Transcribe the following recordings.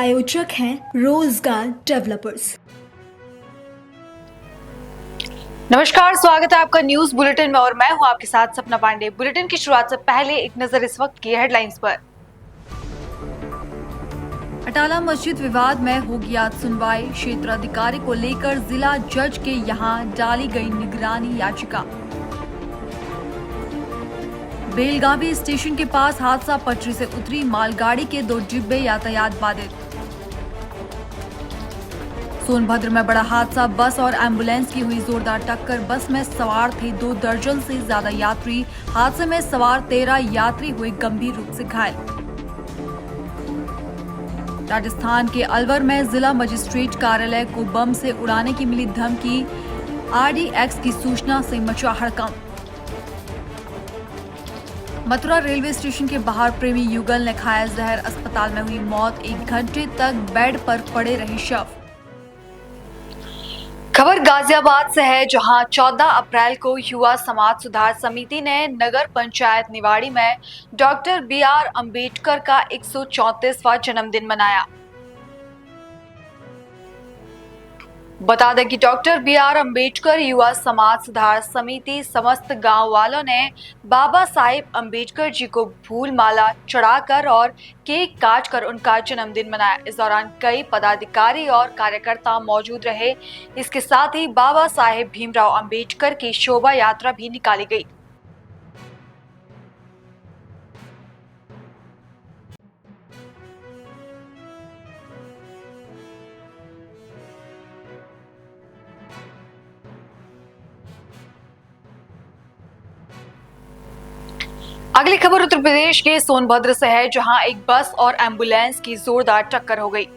प्रायोजक हैं रोजगार डेवलपर्स। नमस्कार, स्वागत है आपका न्यूज बुलेटिन में और मैं हूं आपके साथ सपना पांडे। बुलेटिन की शुरुआत से पहले एक नजर इस वक्त की हेडलाइंस पर। अटाला मस्जिद विवाद में होगी आज सुनवाई। क्षेत्राधिकारी को लेकर जिला जज के यहां डाली गई निगरानी याचिका। बेलगावी स्टेशन के पास हादसा, पटरी से उतरी मालगाड़ी के 2 डिब्बे, यातायात बाधित। सोनभद्र में बड़ा हादसा, बस और एम्बुलेंस की हुई जोरदार टक्कर। बस में सवार थे 2 दर्जन से ज्यादा यात्री। हादसे में सवार 13 यात्री हुए गंभीर रूप से घायल। राजस्थान के अलवर में जिला मजिस्ट्रेट कार्यालय को बम से उड़ाने की मिली धमकी। आरडीएक्स की सूचना से मचा हड़कंप। मथुरा रेलवे स्टेशन के बाहर प्रेमी युगल ने खाया जहर, अस्पताल में हुई मौत। 1 घंटे तक बेड पर पड़े रहे शव। खबर गाजियाबाद से है, जहां 14 अप्रैल को युवा समाज सुधार समिति ने नगर पंचायत निवाड़ी में डॉक्टर BR अम्बेडकर का 134वां जन्मदिन मनाया। बता दें कि डॉक्टर BR अम्बेडकर युवा समाज सुधार समिति समस्त गांव वालों ने बाबा साहेब अम्बेडकर जी को फूल माला चढ़ाकर और केक काटकर उनका जन्मदिन मनाया। इस दौरान कई पदाधिकारी और कार्यकर्ता मौजूद रहे। इसके साथ ही बाबा साहेब भीमराव अम्बेडकर की शोभा यात्रा भी निकाली गई। अगली खबर उत्तर प्रदेश के सोनभद्र से है, जहां एक बस और एम्बुलेंस की जोरदार टक्कर हो गई।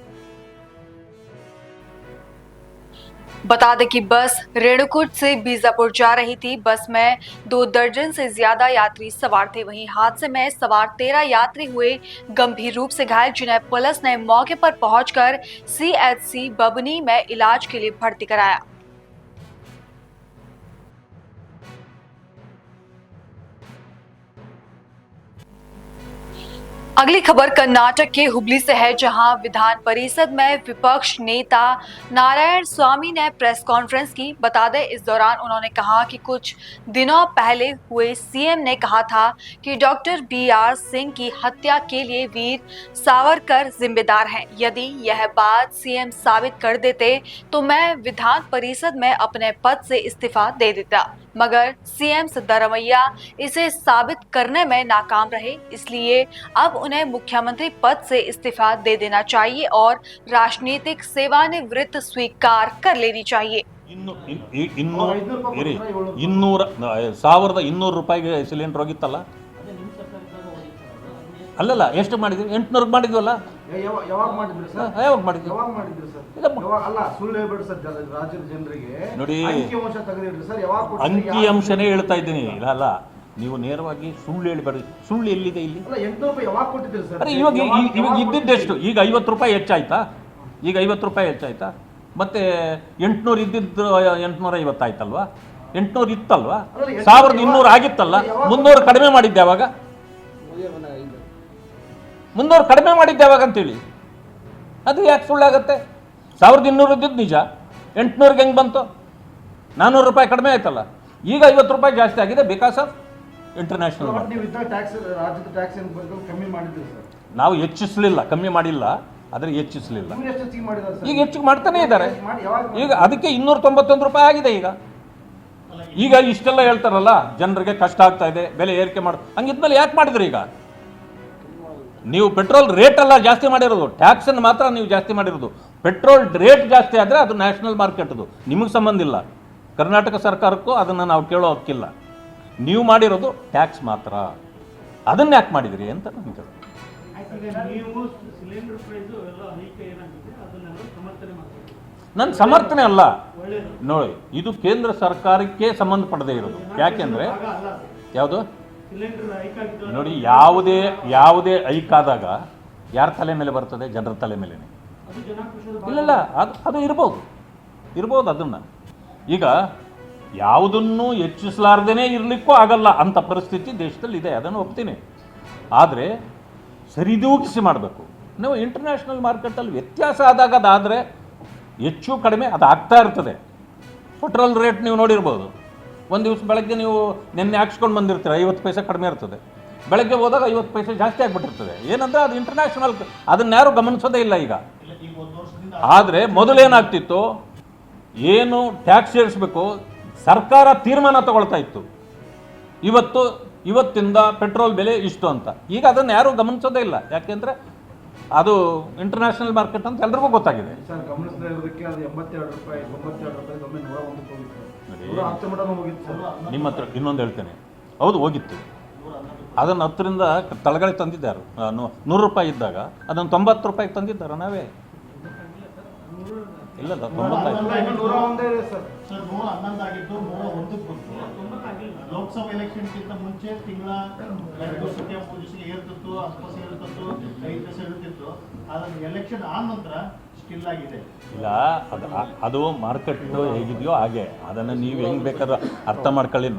बता दें कि बस रेणुकूट से बीजापुर जा रही थी। बस में 2 दर्जन से ज्यादा यात्री सवार थे। वहीं हादसे में सवार 13 यात्री हुए गंभीर रूप से घायल, जिन्हें पुलिस ने मौके पर पहुंचकर CHC बबनी में इलाज के लिए भर्ती कराया। अगली खबर कर्नाटक के हुबली से है, जहां विधान परिषद में विपक्ष नेता नारायण स्वामी ने प्रेस कॉन्फ्रेंस की। बता दें, इस दौरान उन्होंने कहा कि कुछ दिनों पहले हुए CM ने कहा था कि डॉक्टर BR सिंह की हत्या के लिए वीर सावरकर जिम्मेदार हैं। यदि यह बात CM साबित कर देते तो मैं विधान परिषद में अपने पद से इस्तीफा दे देता, मगर CM सिद्धरामैया इसे साबित करने में नाकाम रहे। इसलिए अब उन्हें मुख्यमंत्री पद से इस्तीफा दे देना चाहिए और राजनीतिक सेवानिवृत्त स्वीकार कर लेनी चाहिए। 1200 ರೂಪಾಯಿಗೆ ಸಿಲಿಂಡರ್ ಹೋಗಿತ್ತಲ್ಲ, ಅಲ್ಲಲ್ಲ ಎಷ್ಟು ಮಾಡಿದ್ವಿ? 800 ಮಾಡಿದ್ವಲ್ಲ. ಯಾವಾಗ ಮಾಡಿದ್ರಿ ಸರ್? ಯಾವಾಗ ಮಾಡಿದ್ವಿ? ಅಲ್ಲ, ಸುಳ್ಳು ಹೇಳ್ಬೇಡಿ ಸರ್, ರಾಜ್ಯದ ಜನರಿಗೆ ನೋಡಿ, ಅಂಕಿಅಂಶ ತೆಗೆದಿಡ್ರಿ ಸರ್. ಯಾವಾಗ ಅಂಕಿಅಂಶನೇ ಹೇಳ್ತಾ ಇದ್ದೀನಿ. ಅಲ್ಲ, ನೀವು ನೇರವಾಗಿ ಸುಳ್ಳು ಹೇಳ್ಬೇಡಿ. ಸುಳ್ಳು ಎಲ್ಲಿದೆ ಇಲ್ಲಿ? 800 ರೂಪಾಯಿ ಯಾವಾಗ ಕೊಟ್ಟಿದ್ದೀರಿ ಸರ್? ಅರೆ ಇವಾಗ ಇದ್ದಿದ್ದೆಷ್ಟು? ಈಗ 50 ರೂಪಾಯಿ ಹೆಚ್ಚಾಯ್ತಾ? ಈಗ 50 ರೂಪಾಯಿ ಹೆಚ್ಚಾಯ್ತಾ? ಮತ್ತೆ 800 ಇದ್ದಿದ್ದು 850 ಆಯ್ತಲ್ವಾ? 800 ಇತ್ತಲ್ವಾ? 1200 ಆಗಿತ್ತಲ್ಲ? 300 ಕಡಿಮೆ ಮಾಡಿದ್ದೆ ಅವಾಗ? 300 ಕಡಿಮೆ ಮಾಡಿದ್ದೆ ಅವಾಗ ಅಂತೇಳಿ ಅದು ಯಾಕೆ ಸುಳ್ಳಾಗತ್ತೆ? 1200 ಇದ್ದಿದ್ದು ನಿಜ, 800ಗೆ ಹೆಂಗೆ ಬಂತು? 400 ರೂಪಾಯಿ ಕಡಿಮೆ ಆಯ್ತಲ್ಲ. ಈಗ 50 ರೂಪಾಯಿ ಜಾಸ್ತಿ ಆಗಿದೆ ಬಿಕಾಸ್ ಆಫ್ ಇಂಟರ್ನ್ಯಾಷನಲ್. ನಾವು ಹೆಚ್ಚಿಸಲಿಲ್ಲ, ಕಮ್ಮಿ ಮಾಡಿಲ್ಲ, ಆದರೆ ಹೆಚ್ಚಿಸಲಿಲ್ಲ. ಈಗ ಹೆಚ್ಚಿಗೆ ಮಾಡ್ತಾನೆ ಇದ್ದಾರೆ. ಈಗ ಅದಕ್ಕೆ 291 ರೂಪಾಯಿ ಆಗಿದೆ. ಈಗ ಇಷ್ಟೆಲ್ಲ ಹೇಳ್ತಾರಲ್ಲ, ಜನರಿಗೆ ಕಷ್ಟ ಆಗ್ತಾ ಇದೆ, ಬೆಲೆ ಏರಿಕೆ ಮಾಡ, ಹಂಗಿದ್ಮೇಲೆ ಯಾಕೆ ಮಾಡಿದ್ರಿ? ಈಗ ನೀವು ಪೆಟ್ರೋಲ್ ರೇಟ್ ಎಲ್ಲ ಜಾಸ್ತಿ ಮಾಡಿರೋದು, ಟ್ಯಾಕ್ಸನ್ನು ಮಾತ್ರ ನೀವು ಜಾಸ್ತಿ ಮಾಡಿರೋದು. ಪೆಟ್ರೋಲ್ ರೇಟ್ ಜಾಸ್ತಿ ಆದರೆ ಅದು ನ್ಯಾಷನಲ್ ಮಾರ್ಕೆಟ್ದು, ನಿಮಗೆ ಸಂಬಂಧ ಇಲ್ಲ. ಕರ್ನಾಟಕ ಸರ್ಕಾರಕ್ಕೂ ಅದನ್ನು ನಾವು ಕೇಳೋ ಹಕ್ಕಿಲ್ಲ. ನೀವು ಮಾಡಿರೋದು ಟ್ಯಾಕ್ಸ್ ಮಾತ್ರ. ಅದನ್ನು ಯಾಕೆ ಮಾಡಿದಿರಿ ಅಂತ ನನಗೆ ನನ್ನ ಸಮರ್ಥನೆ ಅಲ್ಲ. ನೋಡಿ, ಇದು ಕೇಂದ್ರ ಸರ್ಕಾರಕ್ಕೆ ಸಂಬಂಧಪಡದೇ ಇರೋದು. ಯಾಕೆಂದರೆ ಯಾವುದು ನೋಡಿ, ಯಾವುದೇ ಐಕಾದಾಗ ಯಾರ ತಲೆ ಮೇಲೆ ಬರ್ತದೆ? ಜನರ ತಲೆ ಮೇಲೆ. ಇಲ್ಲ, ಅದು ಇರ್ಬೋದು ಅದನ್ನು. ಈಗ ಯಾವುದನ್ನು ಹೆಚ್ಚಿಸಲಾರ್ದೇ ಇರಲಿಕ್ಕೂ ಆಗಲ್ಲ ಅಂತ ಪರಿಸ್ಥಿತಿ ದೇಶದಲ್ಲಿ ಇದೆ, ಅದನ್ನು ಒಪ್ತೀನಿ. ಆದರೆ ಸರಿದೂಗಿಸಿ ಮಾಡಬೇಕು. ನೀವು ಇಂಟರ್ನ್ಯಾಷನಲ್ ಮಾರ್ಕೆಟಲ್ಲಿ ವ್ಯತ್ಯಾಸ ಆದಾಗ ಅದಾದರೆ ಹೆಚ್ಚು ಕಡಿಮೆ ಅದು ಆಗ್ತಾ ಇರ್ತದೆ. ಪೆಟ್ರೋಲ್ ರೇಟ್ ನೀವು ನೋಡಿರ್ಬೋದು, ಒಂದು ದಿವಸ ಬೆಳಗ್ಗೆ ನೀವು ನೆನ್ನೆ ಹಾಕ್ಸ್ಕೊಂಡು ಬಂದಿರ್ತೀರ 50 ಪೈಸೆ ಕಡಿಮೆ ಇರ್ತದೆ, ಬೆಳಗ್ಗೆ ಹೋದಾಗ 50 ಪೈಸೆ ಜಾಸ್ತಿ ಆಗಿಬಿಟ್ಟಿರ್ತದೆ. ಏನಂದರೆ ಅದು ಇಂಟರ್ನ್ಯಾಷನಲ್, ಅದನ್ನ ಯಾರು ಗಮನಿಸೋದೇ ಇಲ್ಲ ಈಗ. ಆದರೆ ಮೊದಲೇನಾಗ್ತಿತ್ತು, ಏನು ಟ್ಯಾಕ್ಸ್ ಏರಿಸಬೇಕು ಸರ್ಕಾರ ತೀರ್ಮಾನ ತಗೊಳ್ತಾ ಇತ್ತು, ಇವತ್ತಿಂದ ಪೆಟ್ರೋಲ್ ಬೆಲೆ ಇಷ್ಟು ಅಂತ. ಈಗ ಅದನ್ನು ಯಾರೂ ಗಮನಿಸೋದೇ ಇಲ್ಲ, ಯಾಕೆಂದರೆ ಅದು ಇಂಟರ್ನ್ಯಾಷನಲ್ ಮಾರ್ಕೆಟ್ ಅಂತ ಎಲ್ರಿಗೂ ಗೊತ್ತಾಗಿದೆ. ಸರ್ ಗಮನಿಸದೇ ಇರೋದಕ್ಕೆ ಅದು 82 ರೂಪಾಯಿ 92 ರೂಪಾಯಿ ಒಮ್ಮೆ 101 ಹೋಗಿತ್ತು, 110 ಹೋಗಿತ್ತು ಸರ್. ನಿಮ್ಮ ಹತ್ರ ಇನ್ನೊಂದು ಹೇಳ್ತೇನೆ, ಹೌದು ಹೋಗಿತ್ತು, ಅದನ್ನು 10ರಿಂದ ತಳಗಡೆ ತಂದಿದ್ದಾರೆ. 100 ರೂಪಾಯಿ ಇದ್ದಾಗ ಅದನ್ನು 90 ರೂಪಾಯಿಗೆ ತಂದಿದ್ದಾರೆ ನಾವೇ. ಇಲ್ಲ 101 ಇದೆ ಸರ್. ಸರ್ 111 ಆಗಿದ್ದು 101ಕ್ಕೆ ಬಂತು. ಲೋಕಸಭಾ ಎಲೆಕ್ಷನ್ಗಿಂತ ಮುಂಚೆ ತಿಂಗಳ 2 ದಿವಸಕ್ಕೆ 3 ದಿವಸಕ್ಕೆ ಏರ್ತಿತ್ತು, 10 ಪೈಸೆ ಏರ್ತಿತ್ತು, 5 ಪೈಸೆ ಇರ್ತಿತ್ತು. ಆದರೆ ಎಲೆಕ್ಷನ್ ಆದ ನಂತರ ಸ್ಟಿಲ್ ಆಗಿದೆ. ಇಲ್ಲ, ಅದು ಮಾರ್ಕೆಟ್ ಹೇಗಿದೆಯೋ ಹಾಗೆ, ಅದನ್ನು ನೀವು ಹೆಂಗೆ ಬೇಕಾದ್ರೆ ಅರ್ಥ ಮಾಡ್ಕೊಳ್ಳಿ.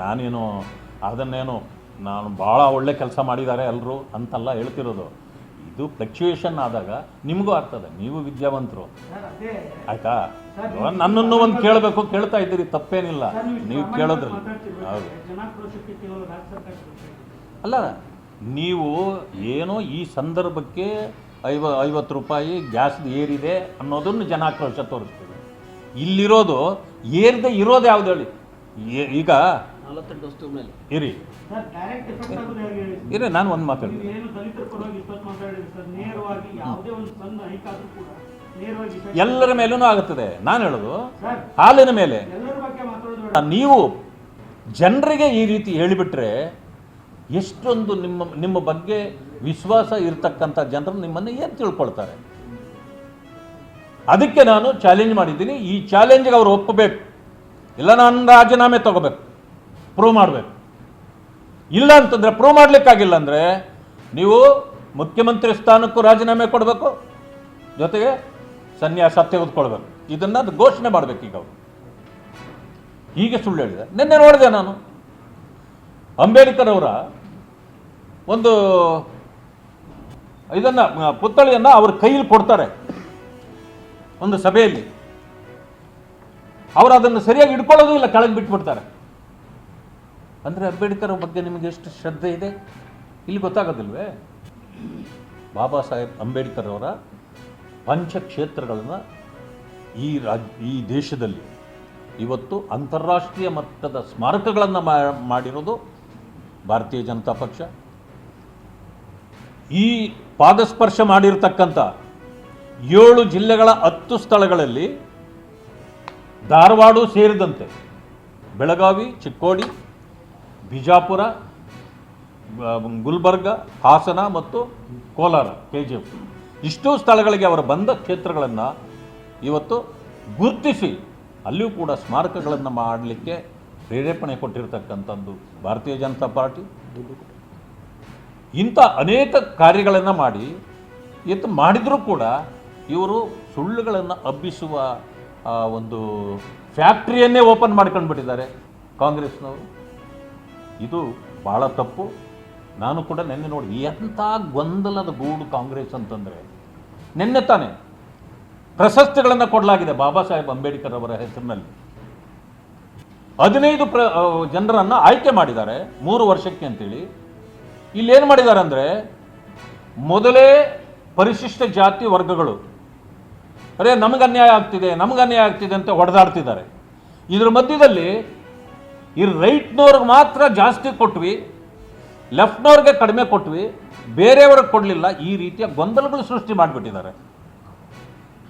ನಾನು ಭಾಳ ಒಳ್ಳೆ ಕೆಲಸ ಮಾಡಿದ್ದಾರೆ ಎಲ್ಲರೂ ಅಂತಲ್ಲ ಹೇಳ್ತಿರೋದು. ಇದು ಫ್ಲಕ್ಚುಯೇಷನ್ ಆದಾಗ ನಿಮಗೂ ಆಗ್ತದೆ, ನೀವು ವಿದ್ಯಾವಂತರು ಆಯ್ತಾ. ನನ್ನನ್ನು ಒಂದು ಕೇಳಬೇಕು, ಕೇಳ್ತಾ ಇದ್ದೀರಿ, ತಪ್ಪೇನಿಲ್ಲ, ನೀವು ಕೇಳೋದ್ರಲ್ಲಿ. ಹೌದು, ಅಲ್ಲ ನೀವು ಏನೋ ಈ ಸಂದರ್ಭಕ್ಕೆ 50 ರೂಪಾಯಿ ಗ್ಯಾಸ್ದು ಏರಿದೆ ಅನ್ನೋದನ್ನು ಜನಾಕ್ರೋಶ ತೋರಿಸ್ತೀವಿ. ಇಲ್ಲಿರೋದು ಏರಿದೆ ಇರೋದು ಯಾವ್ದು ಹೇಳಿ. ಈಗ ಇರಿ ನಾನು ಒಂದು ಮಾತಾಡ್ತೀನಿ. ಎಲ್ಲರ ಮೇಲೂ ಆಗುತ್ತದೆ. ನಾನು ಹೇಳೋದು ಹಾಲಿನ ಮೇಲೆ. ನೀವು ಜನರಿಗೆ ಈ ರೀತಿ ಹೇಳಿಬಿಟ್ರೆ ಎಷ್ಟೊಂದು ನಿಮ್ಮ ಬಗ್ಗೆ ವಿಶ್ವಾಸ ಇರತಕ್ಕಂಥ ಜನರು ನಿಮ್ಮನ್ನು ಏನು ತಿಳ್ಕೊಳ್ತಾರೆ. ಅದಕ್ಕೆ ನಾನು ಚಾಲೆಂಜ್ ಮಾಡಿದ್ದೀನಿ. ಈ ಚಾಲೆಂಜ್ಗೆ ಅವರು ಒಪ್ಪಬೇಕು, ಇಲ್ಲ ನಾನು ರಾಜೀನಾಮೆ ತಗೋಬೇಕು, ಪ್ರೂವ್ ಮಾಡಬೇಕು. ಇಲ್ಲ ಅಂತಂದರೆ ಪ್ರೂವ್ ಮಾಡಲಿಕ್ಕಾಗಿಲ್ಲ ಅಂದರೆ ನೀವು ಮುಖ್ಯಮಂತ್ರಿ ಸ್ಥಾನಕ್ಕೂ ರಾಜೀನಾಮೆ ಕೊಡಬೇಕು, ಜೊತೆಗೆ ಸನ್ಯಾಸ ತೆಗೆದುಕೊಳ್ಬೇಕು. ಇದನ್ನು ಅದು ಘೋಷಣೆ ಮಾಡಬೇಕು. ಈಗ ಅವರು ಹೀಗೆ ಸುಳ್ಳು ಹೇಳಿದೆ. ನಿನ್ನೆ ನೋಡಿದೆ ನಾನು, ಅಂಬೇಡ್ಕರ್ ಅವರ ಒಂದು ಇದನ್ನು ಪುತ್ಥಳಿಯನ್ನು ಅವ್ರ ಕೈಯಲ್ಲಿ ಕೊಡ್ತಾರೆ ಒಂದು ಸಭೆಯಲ್ಲಿ. ಅವರು ಅದನ್ನು ಸರಿಯಾಗಿ ಇಟ್ಕೊಳ್ಳೋದು ಇಲ್ಲ, ಕೆಳಗೆ ಬಿಟ್ಬಿಡ್ತಾರೆ. ಅಂದರೆ ಅಂಬೇಡ್ಕರ್ ಬಗ್ಗೆ ನಿಮಗೆ ಎಷ್ಟು ಶ್ರದ್ಧೆ ಇದೆ ಇಲ್ಲಿ ಗೊತ್ತಾಗೋದಿಲ್ವೇ? ಬಾಬಾ ಸಾಹೇಬ್ ಅಂಬೇಡ್ಕರ್ ಅವರ ಪಂಚಕ್ಷೇತ್ರಗಳನ್ನು ಈ ದೇಶದಲ್ಲಿ ಇವತ್ತು ಅಂತಾರಾಷ್ಟ್ರೀಯ ಮಟ್ಟದ ಸ್ಮಾರಕಗಳನ್ನು ಮಾಡಿರೋದು ಭಾರತೀಯ ಜನತಾ ಪಕ್ಷ. ಈ ಪಾದಸ್ಪರ್ಶ ಮಾಡಿರ್ತಕ್ಕಂಥ 7 ಜಿಲ್ಲೆಗಳ 10 ಸ್ಥಳಗಳಲ್ಲಿ, ಧಾರವಾಡ ಸೇರಿದಂತೆ ಬೆಳಗಾವಿ, ಚಿಕ್ಕೋಡಿ, ಬಿಜಾಪುರ, ಗುಲ್ಬರ್ಗ, ಹಾಸನ ಮತ್ತು ಕೋಲಾರ KGF ಇಷ್ಟೂ ಸ್ಥಳಗಳಿಗೆ ಅವರು ಬಂದ ಕ್ಷೇತ್ರಗಳನ್ನು ಇವತ್ತು ಗುರುತಿಸಿ ಅಲ್ಲಿಯೂ ಕೂಡ ಸ್ಮಾರಕಗಳನ್ನು ಮಾಡಲಿಕ್ಕೆ ಪ್ರೇರೇಪಣೆ ಕೊಟ್ಟಿರ್ತಕ್ಕಂಥದ್ದು ಭಾರತೀಯ ಜನತಾ ಪಾರ್ಟಿ. ಇಂಥ ಅನೇಕ ಕಾರ್ಯಗಳನ್ನು ಮಾಡಿ ಇವತ್ತು ಮಾಡಿದರೂ ಕೂಡ ಇವರು ಸುಳ್ಳುಗಳನ್ನು ಹಬ್ಬಿಸುವ ಒಂದು ಫ್ಯಾಕ್ಟ್ರಿಯನ್ನೇ ಓಪನ್ ಮಾಡ್ಕೊಂಡು ಬಿಟ್ಟಿದ್ದಾರೆ ಕಾಂಗ್ರೆಸ್ನವರು. ಇದು ಭಾಳ ತಪ್ಪು. ನಾನು ಕೂಡ ನಿನ್ನೆ ನೋಡಿ ಎಂಥ ಗೊಂದಲದ ಗೂಡು ಕಾಂಗ್ರೆಸ್ ಅಂತಂದರೆ, ನಿನ್ನೆ ತಾನೇ ಪ್ರಶಸ್ತಿಗಳನ್ನು ಕೊಡಲಾಗಿದೆ ಬಾಬಾ ಸಾಹೇಬ್ ಅಂಬೇಡ್ಕರ್ ಅವರ ಹೆಸರಿನಲ್ಲಿ. 15 ಜನರನ್ನು ಆಯ್ಕೆ ಮಾಡಿದ್ದಾರೆ 3 ವರ್ಷಕ್ಕೆ ಅಂತೇಳಿ. ಇಲ್ಲೇನು ಮಾಡಿದ್ದಾರೆ ಅಂದರೆ, ಮೊದಲೇ ಪರಿಶಿಷ್ಟ ಜಾತಿ ವರ್ಗಗಳು ನಮಗೆ ಅನ್ಯಾಯ ಆಗ್ತಿದೆ ಅಂತ ಹೊಡೆದಾಡ್ತಿದ್ದಾರೆ. ಇದ್ರ ಮಧ್ಯದಲ್ಲಿ ಈ ರೈಟ್ನವ್ರಿಗೆ ಮಾತ್ರ ಜಾಸ್ತಿ ಕೊಟ್ವಿ, ಲೆಫ್ಟ್ನವ್ರಿಗೆ ಕಡಿಮೆ ಕೊಟ್ವಿ, ಬೇರೆಯವ್ರಿಗೆ ಕೊಡಲಿಲ್ಲ. ಈ ರೀತಿಯ ಗೊಂದಲಗಳು ಸೃಷ್ಟಿ ಮಾಡಿಬಿಟ್ಟಿದ್ದಾರೆ.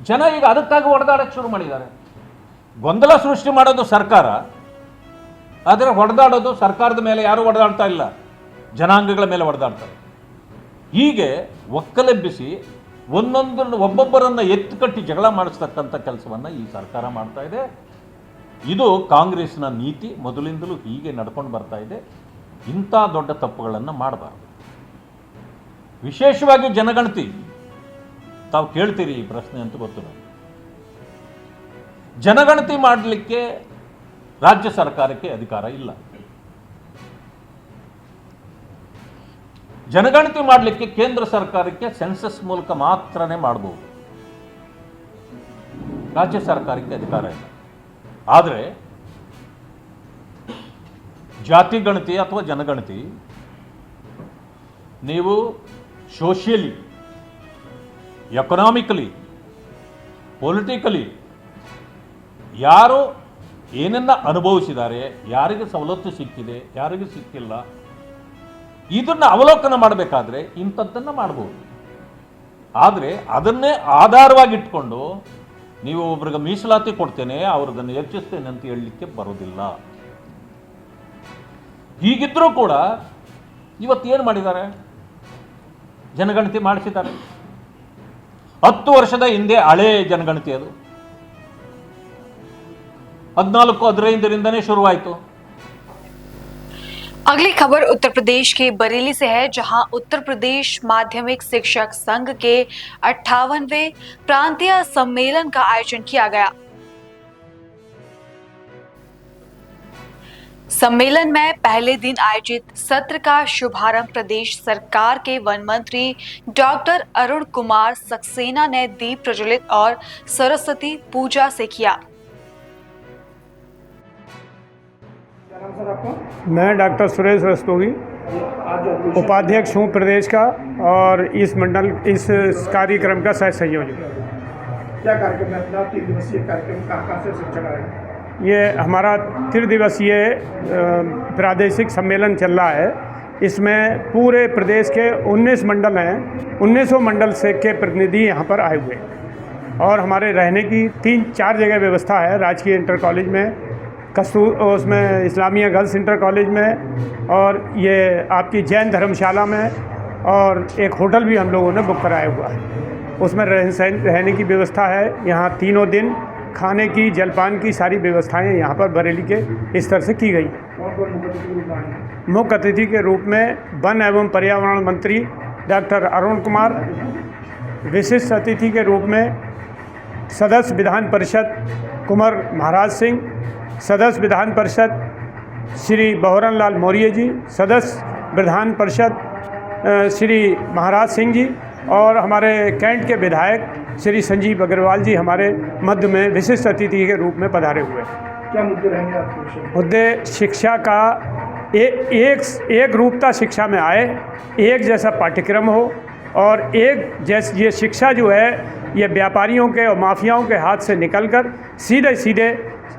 ಜನ ಈಗ ಅದಕ್ಕಾಗಿ ಹೊಡೆದಾಡಕ್ಕೆ ಶುರು ಮಾಡಿದ್ದಾರೆ. ಗೊಂದಲ ಸೃಷ್ಟಿ ಮಾಡೋದು ಸರ್ಕಾರ, ಆದರೆ ಹೊಡೆದಾಡೋದು ಸರ್ಕಾರದ ಮೇಲೆ ಯಾರೂ ಹೊಡೆದಾಡ್ತಾ ಇಲ್ಲ, ಜನಾಂಗಗಳ ಮೇಲೆ ಹೊಡೆದಾಡ್ತಾರೆ. ಹೀಗೆ ಒಕ್ಕಲೆಬ್ಬಿಸಿ ಒಬ್ಬೊಬ್ಬರನ್ನು ಎತ್ತುಕಟ್ಟಿ ಜಗಳ ಮಾಡಿಸ್ತಕ್ಕಂಥ ಕೆಲಸವನ್ನು ಈ ಸರ್ಕಾರ ಮಾಡ್ತಾ ಇದೆ. ಇದು ಕಾಂಗ್ರೆಸ್ನ ನೀತಿ, ಮೊದಲಿಂದಲೂ ಹೀಗೆ ನಡ್ಕೊಂಡು ಬರ್ತಾ ಇದೆ. ಇಂಥ ದೊಡ್ಡ ತಪ್ಪುಗಳನ್ನು ಮಾಡಬಾರ್ದು. ವಿಶೇಷವಾಗಿ ಜನಗಣತಿ, ತಾವು ಕೇಳ್ತೀರಿ ಈ ಪ್ರಶ್ನೆ ಅಂತ ಗೊತ್ತು ನನಗೆ. ಜನಗಣತಿ ಮಾಡಲಿಕ್ಕೆ ರಾಜ್ಯ ಸರ್ಕಾರಕ್ಕೆ ಅಧಿಕಾರ ಇಲ್ಲ. ಜನಗಣತಿ ಮಾಡಲಿಕ್ಕೆ ಕೇಂದ್ರ ಸರ್ಕಾರಕ್ಕೆ ಸೆನ್ಸಸ್ ಮೂಲಕ ಮಾತ್ರನೇ ಮಾಡಬಹುದು, ರಾಜ್ಯ ಸರ್ಕಾರಕ್ಕೆ ಅಧಿಕಾರ ಇಲ್ಲ. ಆದರೆ ಜಾತಿ ಗಣತಿ ಅಥವಾ ಜನಗಣತಿ ನೀವು ಸೋಷಿಯಲಿ, ಎಕನಾಮಿಕಲಿ, ಪೊಲಿಟಿಕಲಿ ಯಾರು ಏನನ್ನ ಅನುಭವಿಸಿದ್ದಾರೆ, ಯಾರಿಗೆ ಸವಲತ್ತು ಸಿಕ್ಕಿದೆ, ಯಾರಿಗೆ ಸಿಕ್ಕಿಲ್ಲ, ಇದನ್ನು ಅವಲೋಕನ ಮಾಡಬೇಕಾದ್ರೆ ಇಂಥದ್ದನ್ನು ಮಾಡ್ಬೋದು. ಆದರೆ ಅದನ್ನೇ ಆಧಾರವಾಗಿಟ್ಕೊಂಡು ನೀವು ಒಬ್ರಿಗೆ ಮೀಸಲಾತಿ ಕೊಡ್ತೇನೆ, ಅವ್ರದನ್ನು ಹೆಚ್ಚಿಸ್ತೇನೆ ಅಂತ ಹೇಳಲಿಕ್ಕೆ ಬರೋದಿಲ್ಲ. ಹೀಗಿದ್ರೂ ಕೂಡ ಇವತ್ತೇನು ಮಾಡಿದ್ದಾರೆ, ಜನಗಣತಿ ಮಾಡಿಸಿದ್ದಾರೆ. 10 ವರ್ಷದ ಹಿಂದೆ ಹಳೇ ಜನಗಣತಿ, ಅದು 14-15ರಿಂದನೇ ಶುರುವಾಯಿತು. अगली खबर उत्तर प्रदेश के बरेली से है, जहां उत्तर प्रदेश माध्यमिक शिक्षक संघ के 58वें प्रांतीय सम्मेलन का आयोजन किया गया। सम्मेलन में पहले दिन आयोजित सत्र का शुभारंभ प्रदेश सरकार के वन मंत्री डॉक्टर अरुण कुमार सक्सेना ने दीप प्रज्वलित और सरस्वती पूजा से किया। मैं डॉक्टर सुरेश रस्तोगी, उपाध्यक्ष हूँ प्रदेश का और इस कार्यक्रम का सह संयोजक। क्या कार्यक्रम है अपना 3 दिवसीय कार्यक्रम? कहाँ से शिक्षक आए? ये हमारा 3 दिवसीय प्रादेशिक सम्मेलन चल रहा है। इसमें पूरे प्रदेश के 19 मंडल हैं, 1900 मंडल से के प्रतिनिधि यहाँ पर आए हुए हैं। और हमारे रहने की 3-4 जगह व्यवस्था है, राजकीय इंटर कॉलेज में, उसमें इस्लामिया गर्ल्स इंटर कॉलेज में, और ये आपकी जैन धर्मशाला में, और एक होटल भी हम लोगों ने बुक कराया हुआ है। उसमें रहने की व्यवस्था है। यहाँ तीनों दिन खाने की, जलपान की सारी व्यवस्थाएं यहाँ पर बरेली के स्तर से की गई। मुख्य अतिथि के रूप में वन एवं पर्यावरण मंत्री डॉक्टर अरुण कुमार, विशिष्ट अतिथि के रूप में सदस्य विधान परिषद कुंवर महाराज सिंह, सदस्य विधान परिषद श्री बहोरन लाल मौर्य जी, सदस्य विधान परिषद श्री महाराज सिंह जी, और हमारे कैंट के विधायक श्री संजीव अग्रवाल जी हमारे मध्य में विशिष्ट अतिथि के रूप में पधारे हुए हैं। क्या मुद्दे रहेंगे आपके विषय? मुद्दे शिक्षा का एक रूपता शिक्षा में आए, एक जैसा पाठ्यक्रम हो, और एक जैसे ये शिक्षा जो है ये व्यापारियों के और माफियाओं के हाथ से निकलकर सीधे सीधे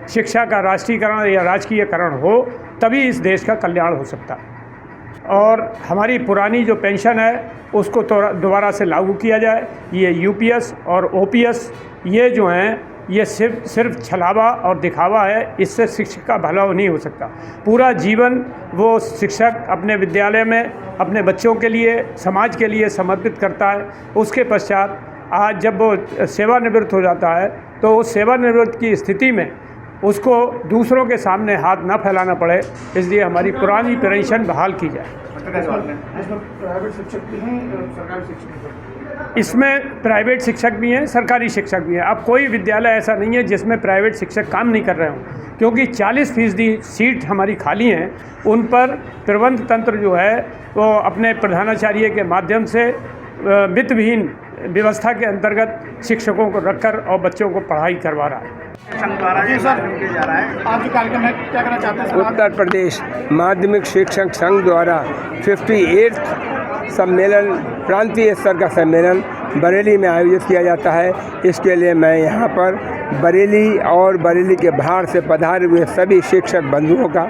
शिक्षा का राष्ट्रीयकरण या राजकीयकरण हो, तभी इस देश का कल्याण हो सकता है। और हमारी पुरानी जो पेंशन है उसको दोबारा से लागू किया जाए। ये यूपीएस और ओपीएस ये जो हैं ये सिर्फ छलावा और दिखावा है, इससे शिक्षक का भला नहीं हो सकता। पूरा जीवन वो शिक्षक अपने विद्यालय में अपने बच्चों के लिए, समाज के लिए समर्पित करता है। उसके पश्चात आज जब वो सेवानिवृत्त हो जाता है तो उस सेवानिवृत्त की स्थिति में उसको दूसरों के सामने हाथ ना फैलाना पड़े, इसलिए हमारी पुरानी पेंशन बहाल की जाए। इसमें प्राइवेट शिक्षक भी हैं, सरकारी शिक्षक भी हैं? इसमें प्राइवेट शिक्षक भी हैं, सरकारी शिक्षक भी हैं। अब कोई विद्यालय ऐसा नहीं है जिसमें प्राइवेट शिक्षक काम नहीं कर रहे हों, क्योंकि 40% सीट हमारी खाली हैं। उन पर प्रबंध तंत्र जो है वो अपने प्रधानाचार्य के माध्यम से वित्त विहीन व्यवस्था के अंतर्गत शिक्षकों को रखकर और बच्चों को पढ़ाई करवा रहा है। उत्तर प्रदेश माध्यमिक शिक्षक संघ द्वारा 58 सम्मेलन, प्रांतीय स्तर का सम्मेलन बरेली में आयोजित किया जाता है। इसके लिए मैं यहाँ पर बरेली और बरेली के बाहर से पधारे हुए सभी शिक्षक बंधुओं का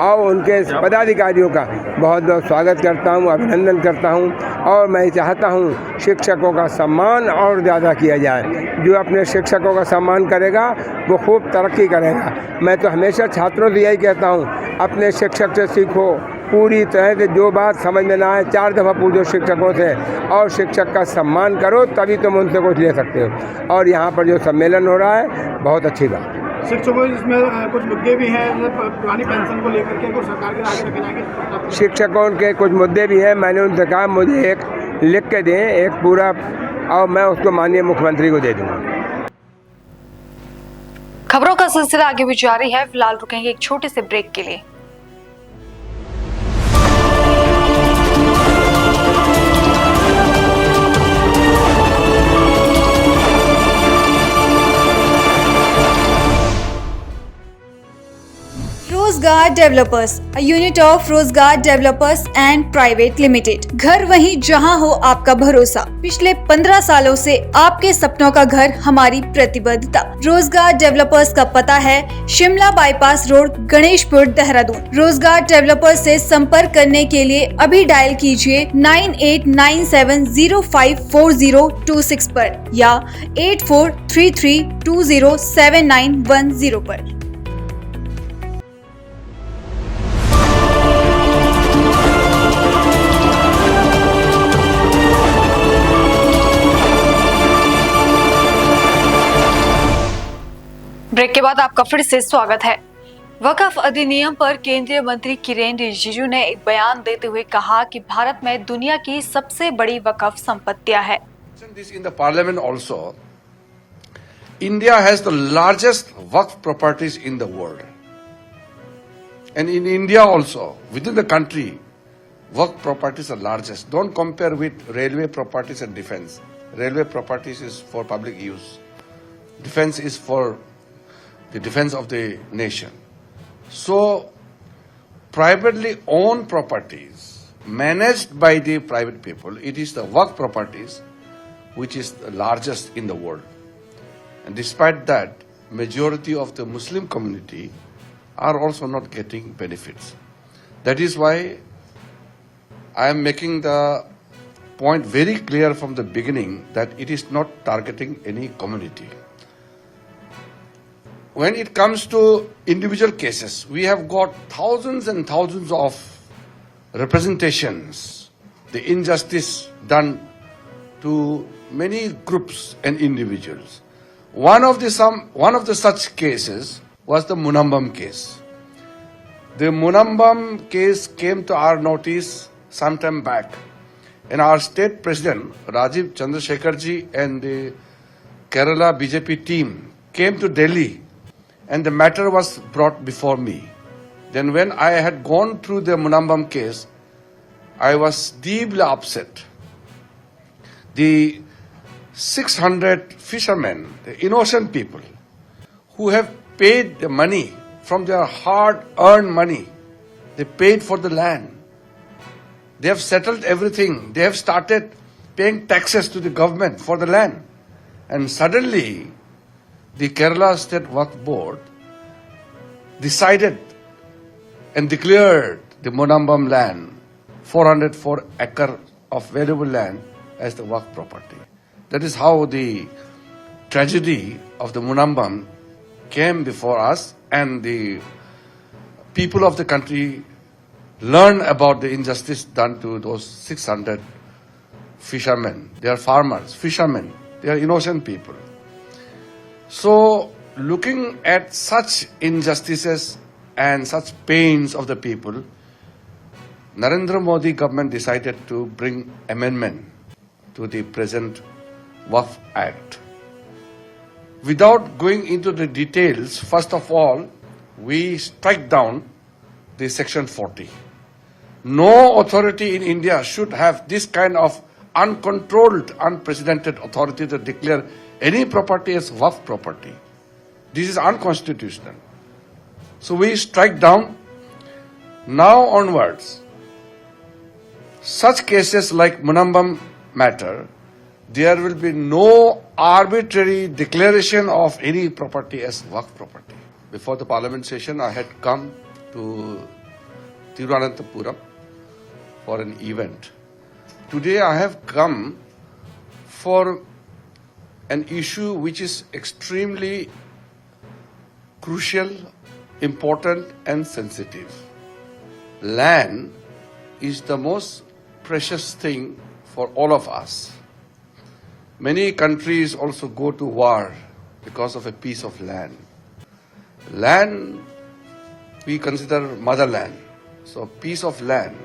और उनके पदाधिकारियों का बहुत बहुत स्वागत करता हूँ, अभिनंदन करता हूँ। और मैं चाहता हूँ शिक्षकों का सम्मान और ज़्यादा किया जाए। जो अपने शिक्षकों का सम्मान करेगा वो खूब तरक्की करेगा। मैं तो हमेशा छात्रों से यही कहता हूँ, अपने शिक्षक से सीखो, पूरी तरह से जो बात समझ में ना आए 4 दफ़ा पूछो शिक्षकों से, और शिक्षक का सम्मान करो, तभी तुम उनसे कुछ ले सकते हो। और यहाँ पर जो सम्मेलन हो रहा है बहुत अच्छी बात। शिक्षकों इसमें कुछ मुद्दे भी हैं, पुरानी पेंशन को लेकर के कुछ सरकार के आगे रखे जाएंगे? शिक्षकों के कुछ मुद्दे भी हैं। मैंने उनसे कहा मुझे एक लिख के दें, एक पूरा, और मैं उसको माननीय मुख्यमंत्री को दे दूँगा। खबरों का सिलसिला आगे भी जारी है, फिलहाल रुकेंगे एक छोटे से ब्रेक के लिए। रोजगार डेवलपर्स, a unit of रोजगार डेवलपर्स एंड प्राइवेट लिमिटेड। घर वहीं जहां हो आपका भरोसा। पिछले 15 सालों से आपके सपनों का घर हमारी प्रतिबद्धता। रोजगार डेवलपर्स का पता है शिमला बाईपास रोड, गणेशपुर, देहरादून। रोजगार डेवलपर्स से संपर्क करने के लिए अभी डायल कीजिए 9897054026 पर या 8433207910 पर। ब्रेक के बाद आपका फिर से स्वागत है। वक्फ अधिनियम पर केंद्रीय मंत्री किरेन रिजिजू ने एक बयान देते हुए कहा कि भारत में दुनिया की सबसे बड़ी वक्फ संपत्तियां है। This in the parliament also, India has the largest waqf properties in the world. And in India also, within the country, waqf properties are largest. Don't compare with railway properties and defense. Railway properties is for public use. Defense is for the defense of the nation. So, privately owned properties managed by the private people, it is the waqf properties which is the largest in the world. And despite that, majority of the Muslim community are also not getting benefits. That is why I am making the point very clear from the beginning that it is not targeting any community. When it comes to individual cases, we have got thousands and thousands of representations, the injustice done to many groups and individuals. One of the such cases was the Munambam case. The Munambam case came to our notice some time back, and our state president Rajiv Chandrasekharji and the Kerala BJP team came to Delhi, and the matter was brought before me. Then when I had gone through the Munambam case, I was deeply upset. The 600 fishermen, the innocent people, who have paid the money from their hard-earned money, they paid for the land. They have settled everything. They have started paying taxes to the government for the land. And suddenly, the Kerala State Waqf Board decided and declared the Munambam land, 404 acre of valuable land, as the Waqf property. That is how the tragedy of the Munambam came before us, and the people of the country learned about the injustice done to those 600 fishermen. They are farmers, fishermen. They are innocent people. So, looking at such injustices and such pains of the people, Narendra Modi government decided to bring amendment to the present Waqf Act. Without going into the details, first of all, we strike down the Section 40. No authority in India should have this kind of uncontrolled, unprecedented authority to declare any property as Waqf property. This is unconstitutional. So we strike down. Now onwards, such cases like Munambam matter, there will be no arbitrary declaration of any property as Waqf property. Before the parliament session, I had come to Thiruvananthapuram for an event. Today I have come for an issue which is extremely crucial, important and sensitive. Land is the most precious thing for all of us. Many countries also go to war because of a piece of land. Land we consider motherland. So a piece of land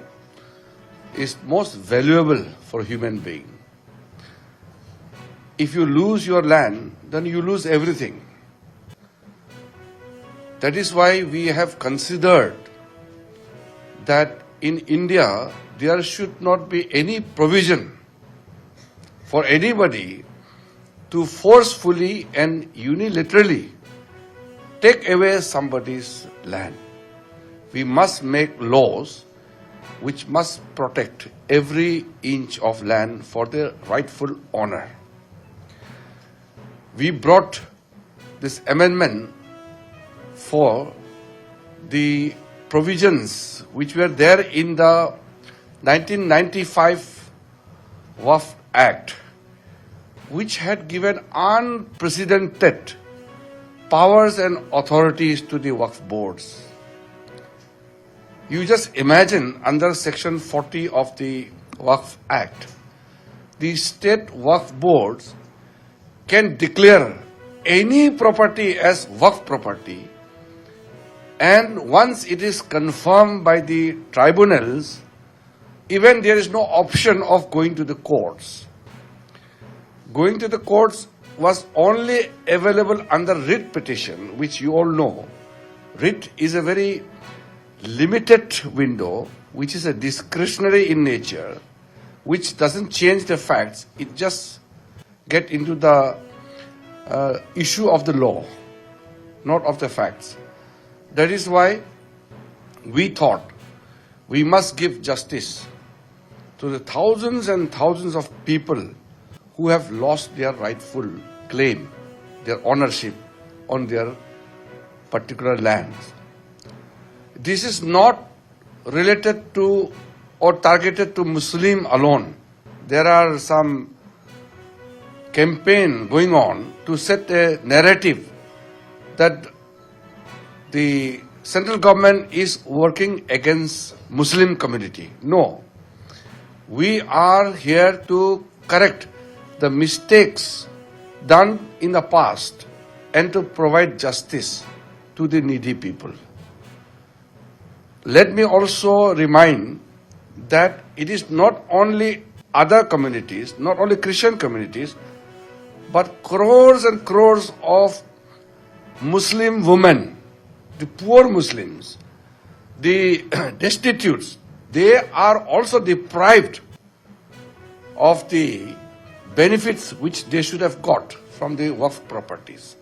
is most valuable for human being. If you lose your land, then you lose everything. That is why we have considered that in India there should not be any provision for anybody to forcefully and unilaterally take away somebody's land. we must make laws which must protect every inch of land for their rightful owner. We brought this amendment for the provisions which were there in the 1995 Waqf Act, which had given unprecedented powers and authorities to the Waqf boards. You just imagine under Section 40 of the Waqf Act, the state Waqf boards can declare any property as Waqf property, and once it is confirmed by the tribunals, even there is no option of going to the courts. Going to the courts was only available under writ petition, which you all know. Writ is a very limited window, which is a discretionary in nature, which doesn't change the facts. It just get into the issue of the law, not of the facts. That is why we thought we must give justice to the thousands and thousands of people who have lost their rightful claim, their ownership on their particular lands. This is not related to or targeted to Muslim alone. There are some campaign going on to set a narrative that the central government is working against Muslim community. No. We are here to correct the mistakes done in the past and to provide justice to the needy people. Let me also remind that it is not only other communities, not only Christian communities, but crores and crores of Muslim women, the poor Muslims, the destitutes, they are also deprived of the benefits which they should have got from the Waqf properties.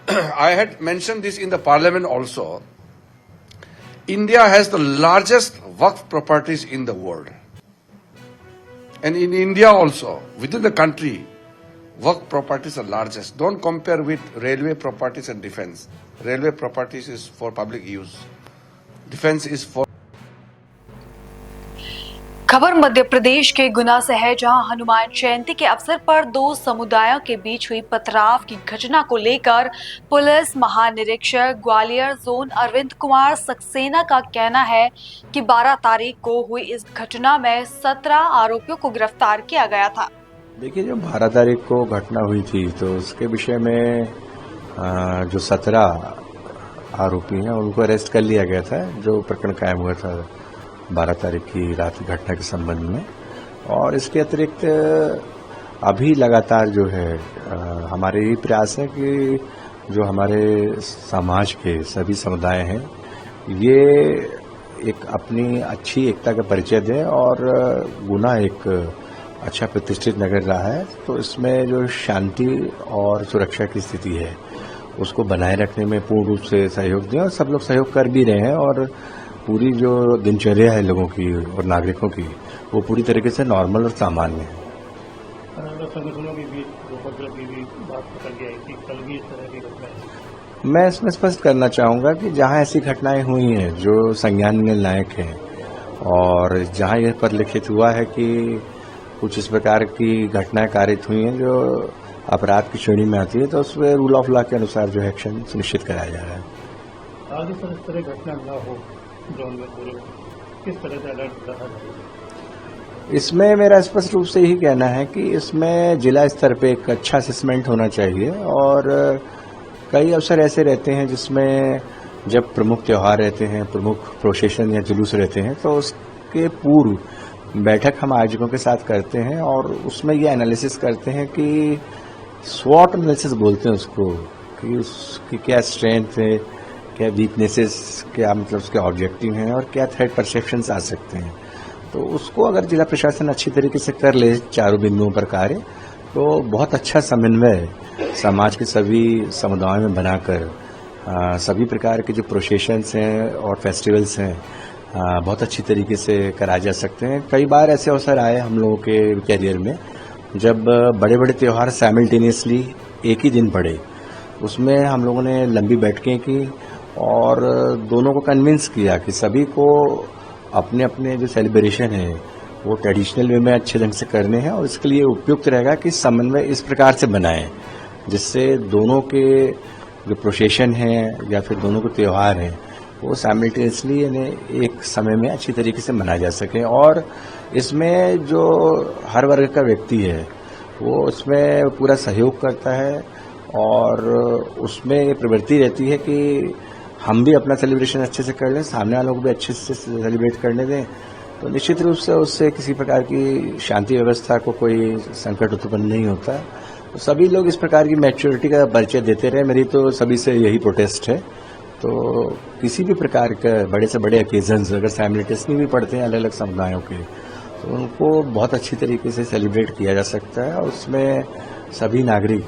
I had mentioned this in the parliament also. India has the largest Waqf properties in the world. And in India also, within the country, Waqf properties are largest. Don't compare with railway properties and defense. Railway properties is for public use. Defense is for. खबर मध्य प्रदेश के गुना से है, जहां हनुमान जयंती के अवसर पर दो समुदायों के बीच हुई पथराव की घटना को लेकर पुलिस महानिरीक्षक ग्वालियर जोन अरविंद कुमार सक्सेना का कहना है कि 12 तारीख को हुई इस घटना में 17 आरोपियों को गिरफ्तार किया गया था। देखिए, जब 12 तारीख को घटना हुई थी तो उसके विषय में जो 17 आरोपी हैं उनको अरेस्ट कर लिया गया था, जो प्रकरण कायम हुआ था 12 तारीख की रात की घटना के संबंध में। और इसके अतिरिक्त अभी लगातार जो है हमारे यही प्रयास है कि जो हमारे समाज के सभी समुदाय हैं ये एक अपनी अच्छी एकता का परिचय दें, और गुना एक अच्छा प्रतिष्ठित नगर रहा है, तो इसमें जो शांति और सुरक्षा की स्थिति है उसको बनाए रखने में पूर्ण रूप से सहयोग दें, और सब लोग सहयोग कर भी रहे हैं। और पूरी जो दिनचर्या है लोगों की और नागरिकों की वो पूरी तरीके से नॉर्मल और सामान्य है। संगठनों के बीच उपद्रव की भी बात पकड़ के आई थी, कल भी इस तरह की घटनाएं। मैं इसमें स्पष्ट करना चाहूँगा कि जहाँ ऐसी घटनाएं हुई हैं जो संज्ञान में लायक हैं, और जहाँ यह परिलक्षित हुआ है कि कुछ इस प्रकार की घटनाएं कारित हुई हैं जो अपराध की श्रेणी में आती है, तो उसमें रूल ऑफ लॉ के अनुसार जो एक्शन सुनिश्चित कराया जा रहा है। आगे से इस तरह घटना न हो, जोन में पूरे किस तरह से अलर्ट रहा जाए? इसमें मेरा स्पष्ट रूप से यही कहना है कि इसमें जिला स्तर पे एक अच्छा असेसमेंट होना चाहिए, और कई अवसर ऐसे रहते हैं जिसमें जब प्रमुख त्यौहार रहते हैं, प्रमुख प्रोसेशन या जुलूस रहते हैं, तो उसके पूर्व बैठक हम आयोजकों के साथ करते हैं और उसमें ये एनालिसिस करते हैं कि स्वॉट एनालिसिस बोलते हैं उसको, कि उसकी क्या स्ट्रेंथ है, क्या वीकनेसेस, क्या मतलब उसके ऑब्जेक्टिव हैं और क्या थ्रेट परसेप्शंस आ सकते हैं। तो उसको अगर जिला प्रशासन अच्छी तरीके से कर ले चारों बिंदुओं पर कार्य, तो बहुत अच्छा समन्वय समाज के सभी समुदायों में बनाकर सभी प्रकार के जो प्रोसेशंस हैं और फेस्टिवल्स हैं बहुत अच्छी तरीके से कराए जा सकते हैं। कई बार ऐसे अवसर आए हम लोगों के कैरियर में जब बड़े बड़े त्यौहार साइमल्टेनियसली एक ही दिन पड़े, उसमें हम लोगों ने लंबी बैठकें की और दोनों को कन्विंस किया कि सभी को अपने अपने जो सेलिब्रेशन है वो ट्रेडिशनल वे में अच्छे ढंग से करने हैं और इसके लिए उपयुक्त रहेगा कि समन्वय इस प्रकार से बनाएं जिससे दोनों के जो प्रोसेशन है या फिर दोनों के त्यौहार हैं वो साइमल्टेनियसली यानी एक समय में अच्छी तरीके से मनाया जा सके। और इसमें जो हर वर्ग का व्यक्ति है वो उसमें पूरा सहयोग करता है और उसमें ये प्रवृत्ति रहती है कि हम भी अपना सेलिब्रेशन अच्छे से कर लें, सामने वालों को भी अच्छे से सेलिब्रेट करने दें, तो निश्चित रूप से उससे किसी प्रकार की शांति व्यवस्था को कोई संकट उत्पन्न नहीं होता। तो सभी लोग इस प्रकार की मैच्योरिटी का परिचय देते रहे, मेरी तो सभी से यही प्रोटेस्ट है। तो किसी भी प्रकार के बड़े से बड़े ओकेजन्स अगर साइमल्टेनियसली भी पड़ते हैं अलग अलग समुदायों के, तो उनको बहुत अच्छी तरीके से सेलिब्रेट किया जा सकता है और उसमें सभी नागरिक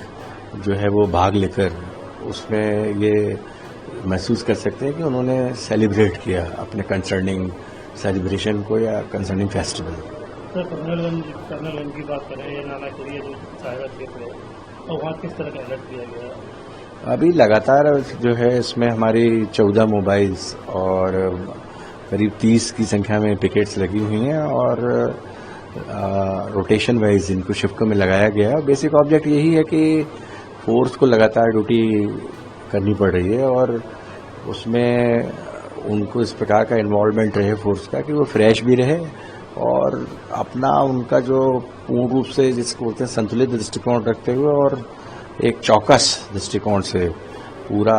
जो है वो भाग लेकर उसमें ये महसूस कर सकते हैं कि उन्होंने सेलिब्रेट किया अपने कंसर्निंग सेलिब्रेशन को या कंसर्निंग फेस्टिवल। सर, कर्नलगंज की बात करें या नानापुरी जो साहिबा क्षेत्र है, तो वहाँ किस तरह का अलर्ट दिया गया? अभी लगातार जो है इसमें हमारी 14 मोबाइल्स और करीब 30 की संख्या में पिकेट्स लगी हुई हैं और रोटेशन वाइज इनको शिफ्टों में लगाया गया है। बेसिक ऑब्जेक्ट यही है कि फोर्स को लगातार ड्यूटी करनी पड़ रही है और उसमें उनको इस प्रकार का इन्वॉल्वमेंट रहे फोर्स का कि वो फ्रेश भी रहे और अपना उनका जो पूर्ण रूप से जिसको बोलते हैं संतुलित दृष्टिकोण रखते हुए और एक चौकस दृष्टिकोण से पूरा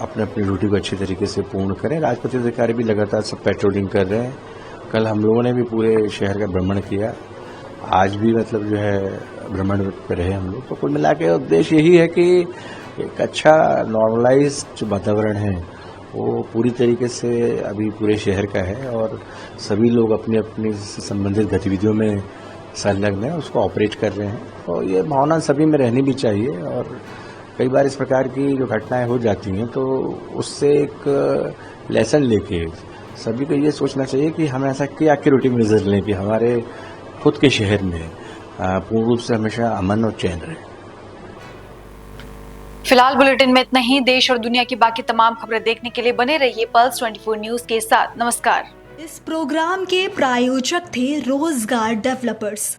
अपने अपनी ड्यूटी को अच्छी तरीके से पूर्ण करें। राजपत्रित अधिकारी भी लगातार सब पेट्रोलिंग कर रहे हैं। कल हम लोगों ने भी पूरे शहर का भ्रमण किया, आज भी मतलब जो है भ्रमण पर रहे हम लोग। तो कुल मिला के उद्देश्य यही है कि एक अच्छा नॉर्मलाइज जो वातावरण है वो पूरी तरीके से अभी पूरे शहर का है और सभी लोग अपनी अपनी संबंधित गतिविधियों में संलग्न है, उसको ऑपरेट कर रहे हैं। तो ये भावना सभी में रहनी भी चाहिए और कई बार इस प्रकार की जो घटनाएं हो जाती हैं तो उससे एक लेसन लेके सभी को ये सोचना चाहिए कि हमें ऐसा क्या एक्टिविटी मेजर लें कि हमारे खुद के शहर में पूर्ण रूप से हमेशा अमन और चैन रहे। फिलहाल बुलेटिन में इतना ही। देश और दुनिया की बाकी तमाम खबरें देखने के लिए बने रहिए पल्स 24 न्यूज के साथ। नमस्कार। इस प्रोग्राम के प्रायोजक थे रोजगार डेवलपर्स।